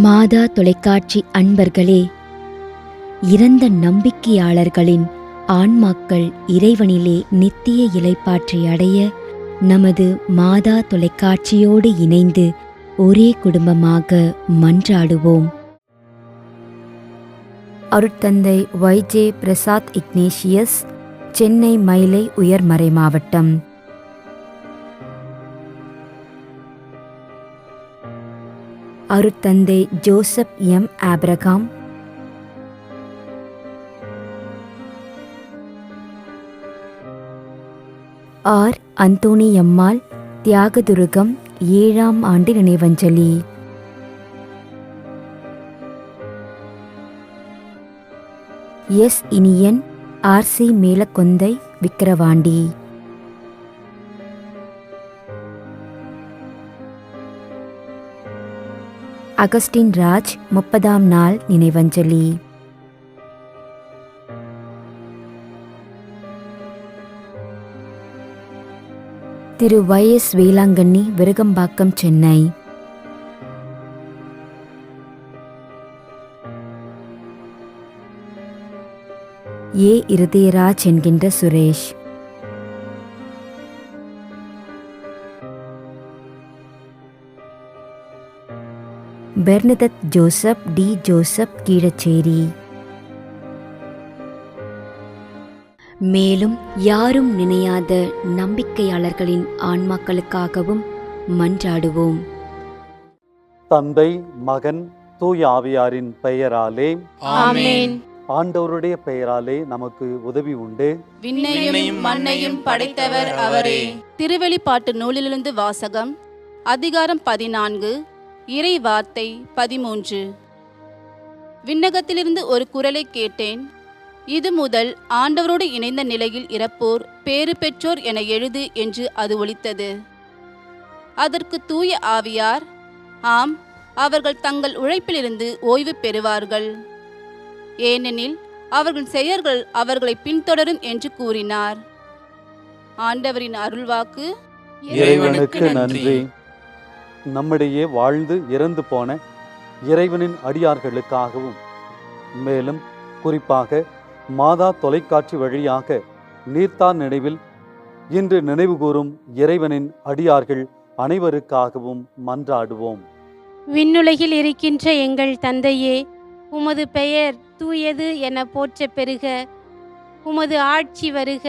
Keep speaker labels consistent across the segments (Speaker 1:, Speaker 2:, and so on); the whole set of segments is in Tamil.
Speaker 1: மாதா தொலைக்காட்சி அன்பர்களே, இறந்த நம்பிக்கையாளர்களின் ஆன்மாக்கள் இறைவனிலே நித்திய இளைப்பாற்றி அடைய நமது மாதா தொலைக்காட்சியோடு இணைந்து ஒரே குடும்பமாக மன்றாடுவோம். அருட்தந்தை வைஜே பிரசாத் இக்னேஷியஸ், சென்னை மயிலை உயர்மறை மாவட்டம். அருட்தந்தை Joseph M Abraham, R Anthoniammal, Thiyagadurgam 7ஆம் ஆண்டு நினைவஞ்சலி. S Iniyan, RC Melakondai, Vikravandi. Augustine Raj, 30ஆம் நாள் நினைவஞ்சலி. திரு YS வேளாங்கண்ணி, விருகம்பாக்கம், சென்னை. ஏ இருதயராஜ் என்கின்ற Suresh. Bernadette Joseph, D Joseph, Keezhacheri. மேலும் யாரும் நினையாத நம்பிக்கையாளர்களின் ஆன்மாக்களுக்காகவும் மன்றாடுவோம்.
Speaker 2: தந்தை, மகன், தூய ஆவியாரின் பெயராலே
Speaker 3: ஆமென்.
Speaker 2: ஆண்டவருடைய பெயராலே நமக்கு உதவி உண்டு.
Speaker 3: விண்ணையும் மண்ணையும் படைத்தவர் அவரே.
Speaker 4: திருவெளிப்பாட்டு நூலிலிருந்து வாசகம். அதிகாரம் 14, இறை வார்த்தை 13. விண்ணகத்திலிருந்து ஒரு குரலை கேட்டேன். இது முதல் ஆண்டவரோடு இணைந்த நிலையில் இறப்போர் பேறு பெற்றோர் என எழுது என்று அது ஒலித்தது. அதற்கு தூய ஆவியார், ஆம், அவர்கள் தங்கள் உழைப்பிலிருந்து ஓய்வு பெறுவார்கள், ஏனெனில் அவர்கள் செயல்கள் அவர்களை பின்தொடரும் என்று கூறினார். ஆண்டவரின் அருள்வாக்கு.
Speaker 2: இறைவனுக்கு நன்றி. நம்மிடையே வாழ்ந்து இறந்து போன இறைவனின் அடியார்களுக்காகவும், மேலும் குறிப்பாக மாதா தொலைக்காட்சி வழியாக நீர்த்தார் நினைவில் இன்று நினைவு கூறும் இறைவனின் அடியார்கள் அனைவருக்காகவும் மன்றாடுவோம்.
Speaker 5: விண்ணுலகில் இருக்கின்ற எங்கள் தந்தையே, உமது பெயர் தூயது என போற்ற பெறுக. உமது ஆட்சி வருக.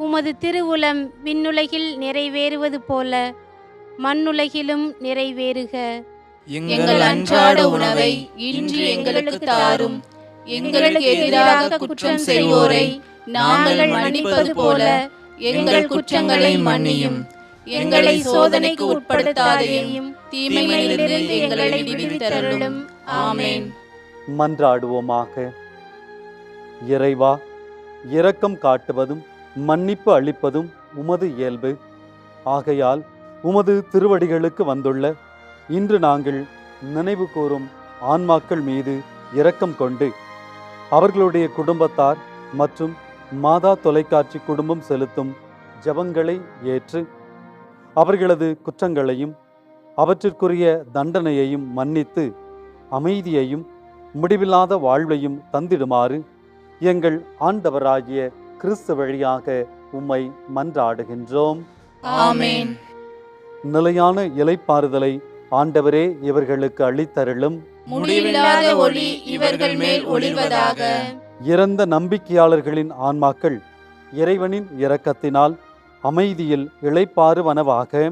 Speaker 5: உமது திருவுளம் விண்ணுலகில் நிறைவேறுவது போல மண்ணுலகிலும் நிறைவேறுக.
Speaker 3: எங்கள் அன்றாட உணவை இன்று எங்களுக்கு தாரும். எங்களுக்கு எதிராக குற்றம் செய்வோரை நாங்கள் மன்னிப்பது போல எங்கள் குற்றங்களை மன்னியும். எங்களை சோதனைக்கு உட்படுத்தாதேயும், தீமையிலிருந்து எங்களை விடுவித்தருளும். ஆமென்.
Speaker 2: மன்றாடுவோமாக. இறைவா, இரக்கம் காட்டுவதும் மன்னிப்பு அளிப்பதும் உமது இயல்பு. ஆகையால் உமது திருவடிகளுக்கு வந்துள்ள இன்று நாங்கள் நினைவு கூறும் ஆன்மாக்கள் மீது இரக்கம் கொண்டு அவர்களுடைய குடும்பத்தார் மற்றும் மாதா தொலைக்காட்சி குடும்பம் செலுத்தும் ஜெபங்களை ஏற்று அவர்களது குற்றங்களையும் அவற்றிற்குரிய தண்டனையையும் மன்னித்து அமைதியையும் முடிவில்லாத வாழ்வையும் தந்திடுமாறு எங்கள் ஆண்டவராகிய கிறிஸ்து வழியாக உம்மை மன்றாடுகின்றோம்.
Speaker 3: ஆமென்.
Speaker 2: நிலையான இளைப்பாறுதலை ஆண்டவரே இவர்களுக்கு அளித்தருளும்.
Speaker 3: முடிவில்லாத ஒளி இவர்கள் மேல் ஒளிர்வதாக.
Speaker 2: இறந்த நம்பிக்கையாளர்களின் ஆன்மாக்கள் இறைவனின் இரக்கத்தினால் அமைதியில் இளைப்பாறுவனவாக.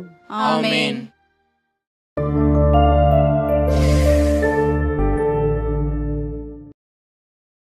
Speaker 3: ஆமென்.